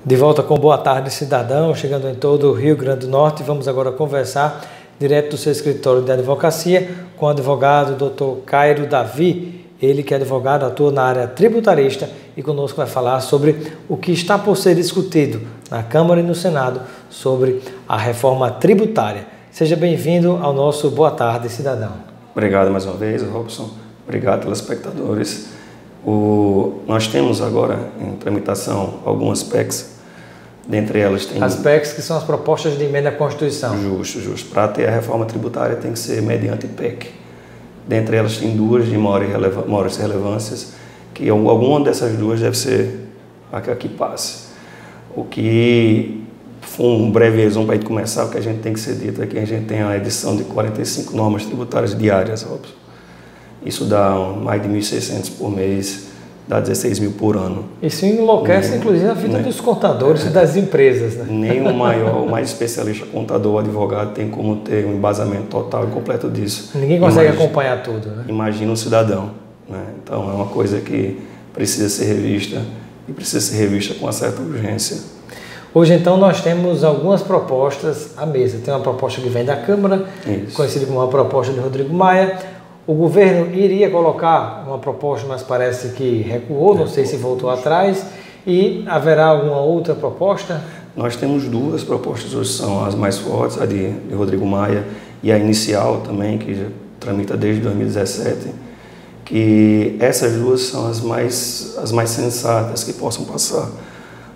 De volta com Boa Tarde Cidadão, chegando em todo o Rio Grande do Norte. Vamos agora conversar direto do seu escritório de advocacia com o advogado Dr. Cairo Davi. Ele que é advogado, atua na área tributarista e conosco vai falar sobre o que está por ser discutido na Câmara e no Senado sobre a reforma tributária. Seja bem-vindo ao nosso Boa Tarde Cidadão. Obrigado mais uma vez, Robson. Obrigado, telespectadores. Nós temos agora em tramitação algumas PECs. Dentre elas tem... As PECs que são as propostas de emenda à Constituição. Justo. Para ter a reforma tributária tem que ser mediante PEC. Dentre elas tem duas de maiores relevâncias, que alguma dessas duas deve ser a que passe. O que foi um breve resumo para a gente começar, o que a gente tem que ser dito é que a gente tem a edição de 45 normas tributárias diárias, Robson. Isso dá mais de 1.600 por mês, dá 16 mil por ano. Isso enlouquece, inclusive, a vida dos contadores e das empresas, né? Nem o mais especialista contador ou advogado tem como ter um embasamento total e completo disso. Ninguém consegue acompanhar tudo, né? Imagina um cidadão, né? Então, é uma coisa que precisa ser revista e precisa ser revista com uma certa urgência. Hoje, então, nós temos algumas propostas à mesa. Tem uma proposta que vem da Câmara, conhecida como uma proposta de Rodrigo Maia. O governo iria colocar uma proposta, mas parece que recuou, não sei se voltou atrás. E haverá alguma outra proposta? Nós temos duas propostas hoje, são as mais fortes, a de Rodrigo Maia e a inicial também, que já tramita desde 2017, que essas duas são as mais sensatas que possam passar,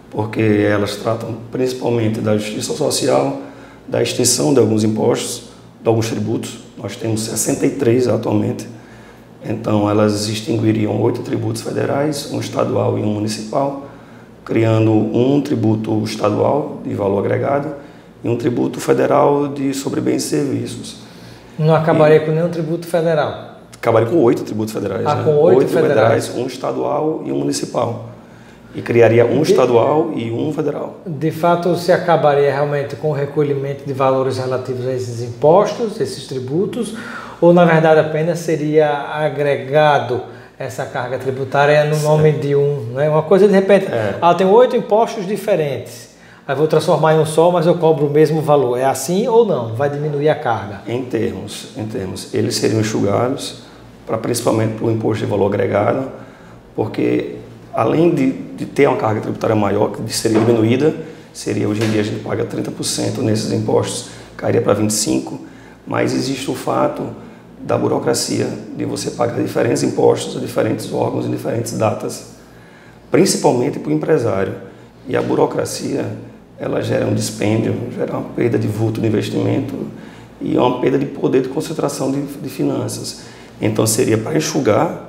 porque elas tratam principalmente da justiça social, da extinção de alguns impostos, de alguns tributos. Nós temos 63 atualmente, então elas extinguiriam 8 tributos federais, um estadual e um municipal, criando um tributo estadual de valor agregado e um tributo federal sobre bens e serviços. Não acabaria com nenhum tributo federal? Acabaria com 8 tributos federais. Com 8 federais, um estadual e um municipal. E criaria um estadual e um federal. De fato, se acabaria realmente com o recolhimento de valores relativos a esses impostos, esses tributos, ou na verdade apenas seria agregado essa carga tributária no nome de um, né? Uma coisa de repente, tem 8 impostos diferentes, aí vou transformar em um só, mas eu cobro o mesmo valor. É assim ou não? Vai diminuir a carga? Em termos, eles seriam enxugados, principalmente para o imposto de valor agregado, porque além de ter uma carga tributária maior, que seria diminuída, hoje em dia a gente paga 30% nesses impostos, cairia para 25%, mas existe o fato da burocracia, de você pagar diferentes impostos a diferentes órgãos em diferentes datas, principalmente para o empresário. E a burocracia, ela gera um dispêndio, gera uma perda de vulto de investimento e uma perda de poder de concentração de finanças. Então seria para enxugar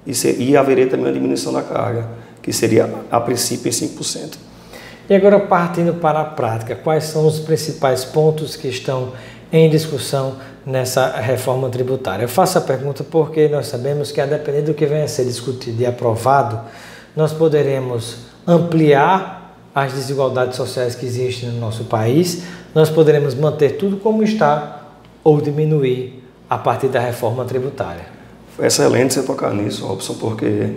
e haveria também uma diminuição da carga, que seria a princípio em 5%. E agora, partindo para a prática, quais são os principais pontos que estão em discussão nessa reforma tributária? Eu faço a pergunta porque nós sabemos que, a depender do que venha a ser discutido e aprovado, nós poderemos ampliar as desigualdades sociais que existem no nosso país, nós poderemos manter tudo como está ou diminuir a partir da reforma tributária. Foi excelente você tocar nisso, Robson, porque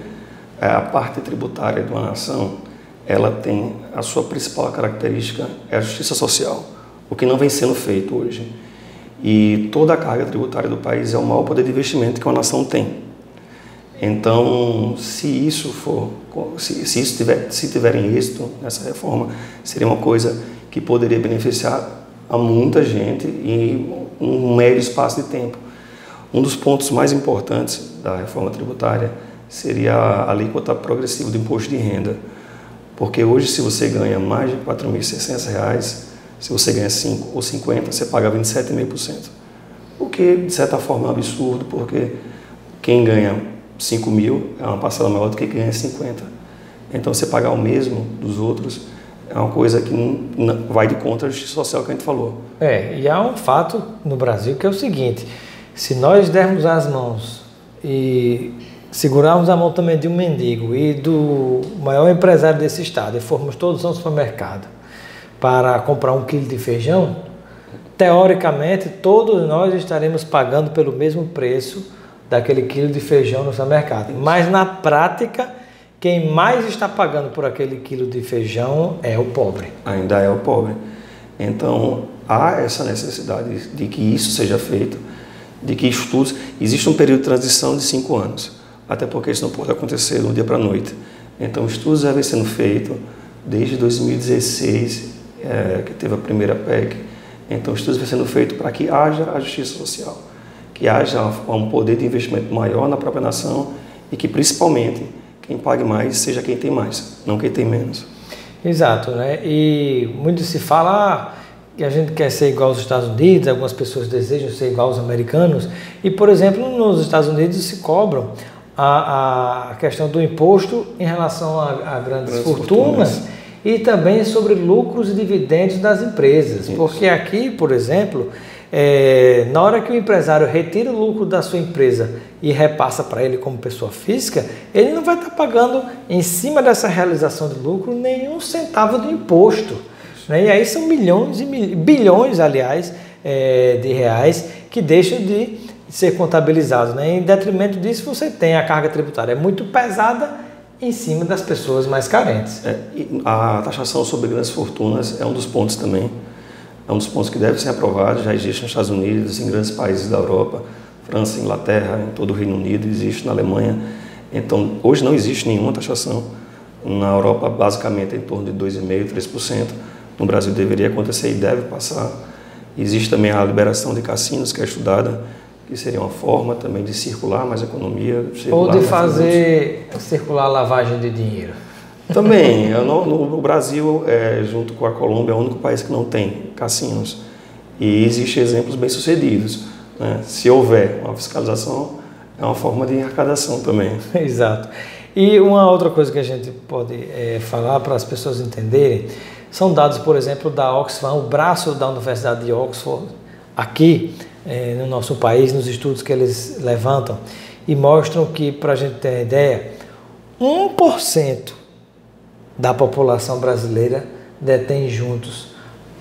a parte tributária de uma nação, ela tem a sua principal característica, é a justiça social, o que não vem sendo feito hoje. E toda a carga tributária do país é o maior poder de investimento que uma nação tem. Então, se tiverem êxito nessa reforma, seria uma coisa que poderia beneficiar a muita gente em um médio espaço de tempo. Um dos pontos mais importantes da reforma tributária seria a alíquota progressiva do imposto de renda. Porque hoje, se você ganha mais de R$ 4.600, se você ganha 5 ou 50, você paga 27,5%. O que, de certa forma, é um absurdo, porque quem ganha 5 mil é uma parcela maior do que quem ganha 50. Então, você pagar o mesmo dos outros é uma coisa que não vai de contra a justiça social que a gente falou. E há um fato no Brasil que é o seguinte: se nós dermos as mãos e segurarmos a mão também de um mendigo e do maior empresário desse estado e formos todos ao supermercado para comprar 1 quilo de feijão, teoricamente todos nós estaremos pagando pelo mesmo preço daquele quilo de feijão no supermercado. Mas na prática, quem mais está pagando por aquele quilo de feijão é o pobre. Ainda é o pobre. Então, há essa necessidade de que isso seja feito, de que estudos... Existe um período de transição de 5 anos, até porque isso não pode acontecer do dia para a noite. Então, estudos devem sendo feitos desde 2016, que teve a primeira PEC. Então, estudos devem sendo feitos para que haja a justiça social, que haja um poder de investimento maior na própria nação e que, principalmente, quem pague mais seja quem tem mais, não quem tem menos. Exato, né? E muito se fala que a gente quer ser igual aos Estados Unidos, algumas pessoas desejam ser igual aos americanos, e, por exemplo, nos Estados Unidos se cobram a questão do imposto em relação a grandes fortunas e também sobre lucros e dividendos das empresas. Isso. Porque aqui, por exemplo, na hora que o empresário retira o lucro da sua empresa e repassa para ele como pessoa física, ele não vai estar pagando em cima dessa realização de lucro nenhum centavo de imposto. Né? E aí são milhões e bilhões, aliás, de reais que deixam de ser contabilizados. Né? Em detrimento disso, você tem a carga tributária muito pesada em cima das pessoas mais carentes. A taxação sobre grandes fortunas é um dos pontos também. É um dos pontos que deve ser aprovado, já existe nos Estados Unidos, em grandes países da Europa, França, Inglaterra, em todo o Reino Unido, existe na Alemanha. Então, hoje não existe nenhuma taxação. Na Europa, basicamente, é em torno de 2,5%, 3%. No Brasil deveria acontecer e deve passar. Existe também a liberação de cassinos, que é estudada, que seria uma forma também de circular mais economia. Ou de fazer circular lavagem de dinheiro. Também, no Brasil, junto com a Colômbia, é o único país que não tem cassinos. E existem exemplos bem-sucedidos. Né? Se houver uma fiscalização, é uma forma de arrecadação também. Exato. E uma outra coisa que a gente pode falar para as pessoas entenderem, são dados, por exemplo, da Oxfam, o braço da Universidade de Oxford, aqui no nosso país, nos estudos que eles levantam, e mostram que, para a gente ter uma ideia, 1% da população brasileira detém juntos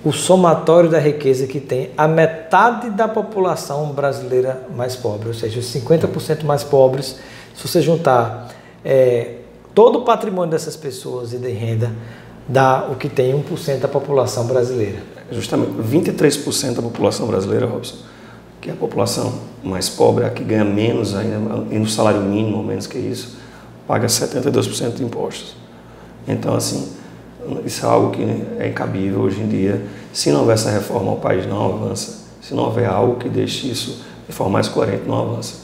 o somatório da riqueza que tem a metade da população brasileira mais pobre, ou seja, os 50% mais pobres. Se você juntar todo o patrimônio dessas pessoas e de renda, dá o que tem 1% da população brasileira. Justamente, 23% da população brasileira, Robson, que é a população mais pobre, a que ganha menos ainda, e no salário mínimo, ou menos que isso, paga 72% de impostos. Então, assim, isso é algo que é incabível hoje em dia. Se não houver essa reforma, o país não avança. Se não houver algo que deixe isso de forma mais coerente, não avança.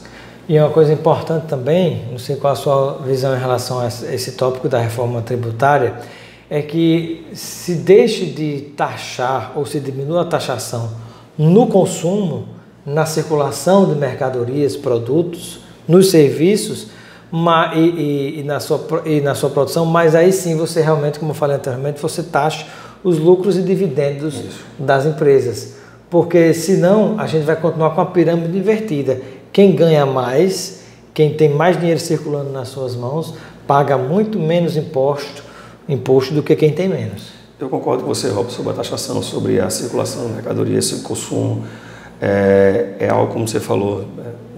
E uma coisa importante também, não sei qual a sua visão em relação a esse tópico da reforma tributária, é que se deixe de taxar ou se diminua a taxação no consumo, na circulação de mercadorias, produtos, nos serviços, e na sua produção, mas aí sim você realmente, como eu falei anteriormente, você taxa os lucros e dividendos das empresas. Porque senão a gente vai continuar com a pirâmide invertida. Quem ganha mais, quem tem mais dinheiro circulando nas suas mãos, paga muito menos imposto do que quem tem menos. Eu concordo com você, Rob, sobre a taxação, sobre a circulação de mercadorias, sobre o consumo. É algo, como você falou,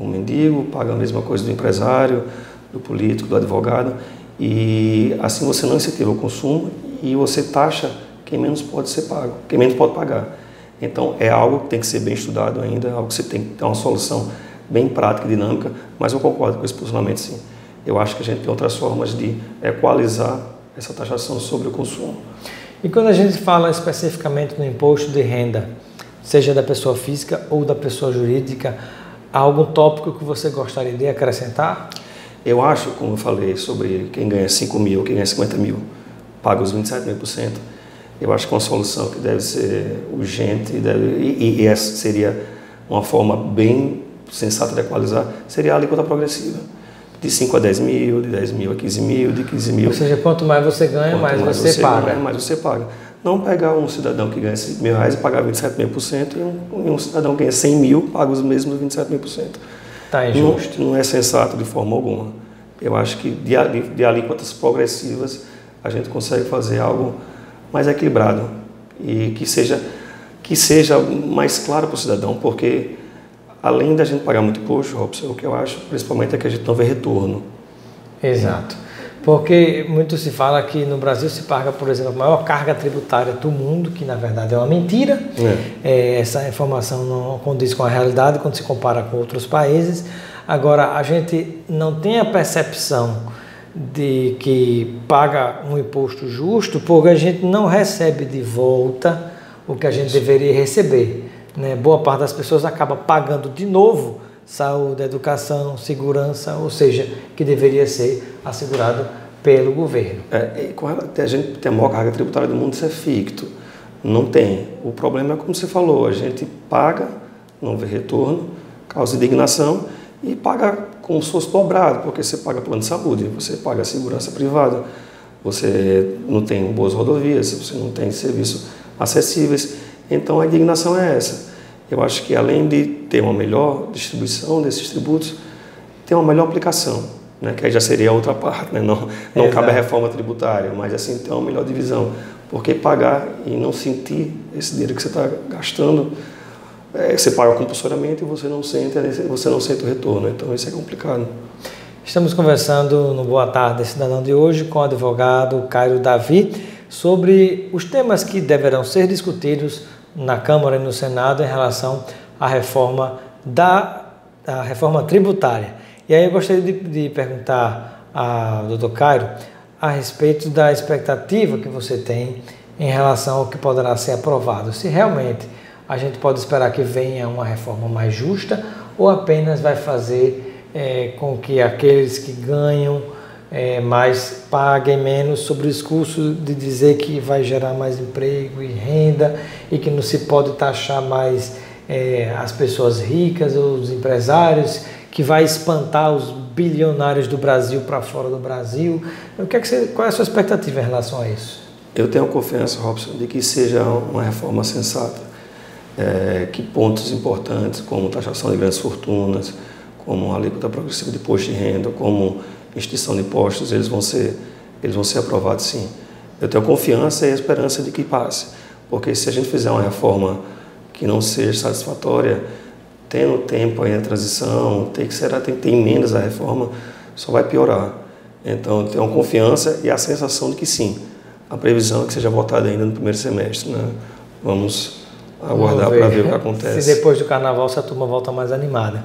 o mendigo paga a mesma coisa do empresário, do político, do advogado, e assim você não incentiva o consumo e você taxa quem menos pode ser pago, quem menos pode pagar. Então é algo que tem que ser bem estudado ainda, algo que você tem que ter uma solução bem prática e dinâmica, mas eu concordo com esse posicionamento sim. Eu acho que a gente tem outras formas de equalizar essa taxação sobre o consumo. E quando a gente fala especificamente no imposto de renda, seja da pessoa física ou da pessoa jurídica, há algum tópico que você gostaria de acrescentar? Eu acho, como eu falei, sobre quem ganha 5 mil, quem ganha 50 mil, paga os 27,5%. Eu acho que uma solução que deve ser urgente e essa seria uma forma bem sensata de equalizar, seria a alíquota progressiva. De 5 a 10 mil, de 10 mil a 15 mil, de 15 mil. Ou seja, quanto mais você ganha, mais você paga. Ganha, mais você paga. Não pegar um cidadão que ganha 5 mil reais e pagar 27,5% e um cidadão que ganha 100 mil paga os mesmos 27,5%. Está injusto. Não é sensato de forma alguma. Eu acho que de alíquotas progressivas a gente consegue fazer algo mais equilibrado e que seja mais claro para o cidadão, porque além da gente pagar muito imposto, Robson, o que eu acho principalmente é que a gente não vê retorno. Exato. Porque muito se fala que no Brasil se paga, por exemplo, a maior carga tributária do mundo, que na verdade é uma mentira. Essa informação não condiz com a realidade quando se compara com outros países. Agora, a gente não tem a percepção de que paga um imposto justo porque a gente não recebe de volta o que a gente deveria receber, né? Boa parte das pessoas acaba pagando de novo saúde, educação, segurança, ou seja, que deveria ser assegurado pelo governo. A gente tem a maior carga tributária do mundo, isso é ficto. Não tem. O problema é como você falou, a gente paga, não vê retorno, causa indignação e paga como se fosse dobrado, porque você paga plano de saúde, você paga segurança privada, você não tem boas rodovias, você não tem serviços acessíveis. Então a indignação é essa. Eu acho que além de ter uma melhor distribuição desses tributos, tem uma melhor aplicação, né? Que aí já seria a outra parte, né? Não cabe a reforma tributária, mas assim ter uma melhor divisão. Porque pagar e não sentir esse dinheiro que você está gastando, você paga compulsoriamente e você não sente o retorno. Então isso é complicado. Estamos conversando no Boa Tarde Cidadão de hoje com o advogado Caio Davi sobre os temas que deverão ser discutidos na Câmara e no Senado em relação à reforma tributária. E aí eu gostaria de perguntar ao doutor Caio a respeito da expectativa que você tem em relação ao que poderá ser aprovado. Se realmente a gente pode esperar que venha uma reforma mais justa ou apenas vai fazer com que aqueles que ganham mais paguem menos, sob o discurso de dizer que vai gerar mais emprego e renda e que não se pode taxar mais as pessoas ricas ou os empresários, que vai espantar os bilionários do Brasil para fora do Brasil. Qual é a sua expectativa em relação a isso? Eu tenho confiança, Robson, de que seja uma reforma sensata, que pontos importantes como taxação de grandes fortunas, como a alíquota progressiva de imposto de renda, como extinção de impostos, eles vão ser aprovados sim. Eu tenho confiança e a esperança de que passe, porque se a gente fizer uma reforma que não seja satisfatória, tendo tempo aí a transição, tem que ter emendas à reforma, só vai piorar. Então eu tenho confiança e a sensação de que sim, a previsão é que seja votada ainda no primeiro semestre, né? Vamos aguardar para ver o que acontece. Se depois do carnaval essa turma volta mais animada.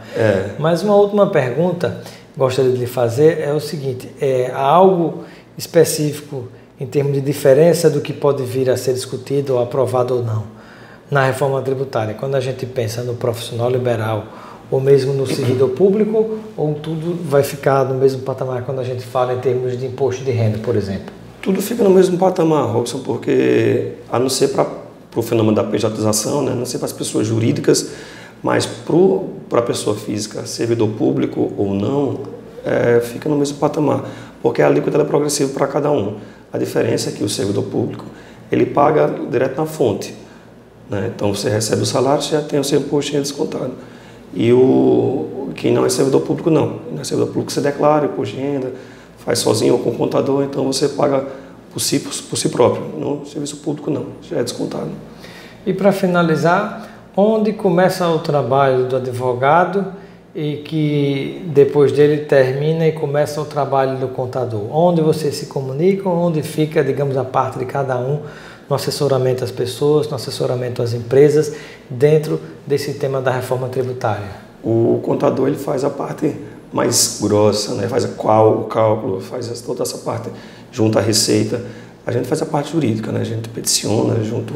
Mas uma última pergunta gostaria de lhe fazer é o seguinte: há algo específico em termos de diferença do que pode vir a ser discutido ou aprovado ou não na reforma tributária, quando a gente pensa no profissional liberal ou mesmo no servidor público, ou tudo vai ficar no mesmo patamar quando a gente fala em termos de imposto de renda, por exemplo? Tudo fica no mesmo patamar, Robson, porque a não ser para o fenômeno da pejotização, né, a não ser para as pessoas jurídicas, mas para a pessoa física, servidor público ou não, fica no mesmo patamar, porque a alíquota é progressiva para cada um. A diferença é que o servidor público ele paga direto na fonte, né? Então você recebe o salário, você já tem o seu imposto de renda descontado. E quem não é servidor público não. Não é servidor público, você declara o imposto de renda, faz sozinho ou com o contador, então você paga por si próprio. No serviço público não, já é descontado. E para finalizar, onde começa o trabalho do advogado e que depois dele termina e começa o trabalho do contador? Onde vocês se comunicam, onde fica, digamos, a parte de cada um no assessoramento às pessoas, no assessoramento às empresas, dentro desse tema da reforma tributária? O contador ele faz a parte mais grossa, né? Faz o cálculo, faz toda essa parte junto à Receita. A gente faz a parte jurídica, né? A gente peticiona junto,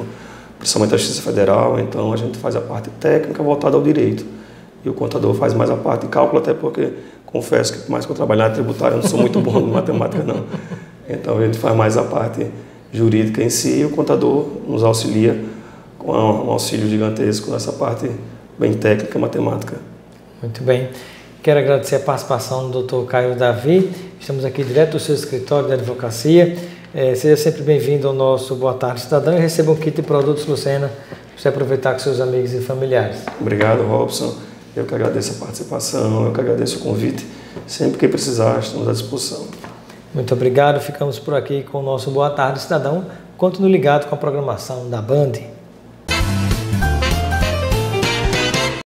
principalmente à Justiça Federal, então a gente faz a parte técnica voltada ao direito. E o contador faz mais a parte de cálculo, até porque, confesso que por mais que eu trabalhe na tributária, eu não sou muito bom em matemática não. Então a gente faz mais a parte jurídica em si e o contador nos auxilia com um auxílio gigantesco nessa parte bem técnica, matemática. Muito bem. Quero agradecer a participação do Dr. Caio Davi. Estamos aqui direto do seu escritório de advocacia. Seja sempre bem-vindo ao nosso Boa Tarde Cidadão e receba um kit de produtos Lucena para você aproveitar com seus amigos e familiares. Obrigado, Robson. Eu que agradeço a participação, eu que agradeço o convite. Sempre que precisar, estamos à disposição. Muito obrigado. Ficamos por aqui com o nosso Boa Tarde Cidadão. Continue ligado com a programação da Band.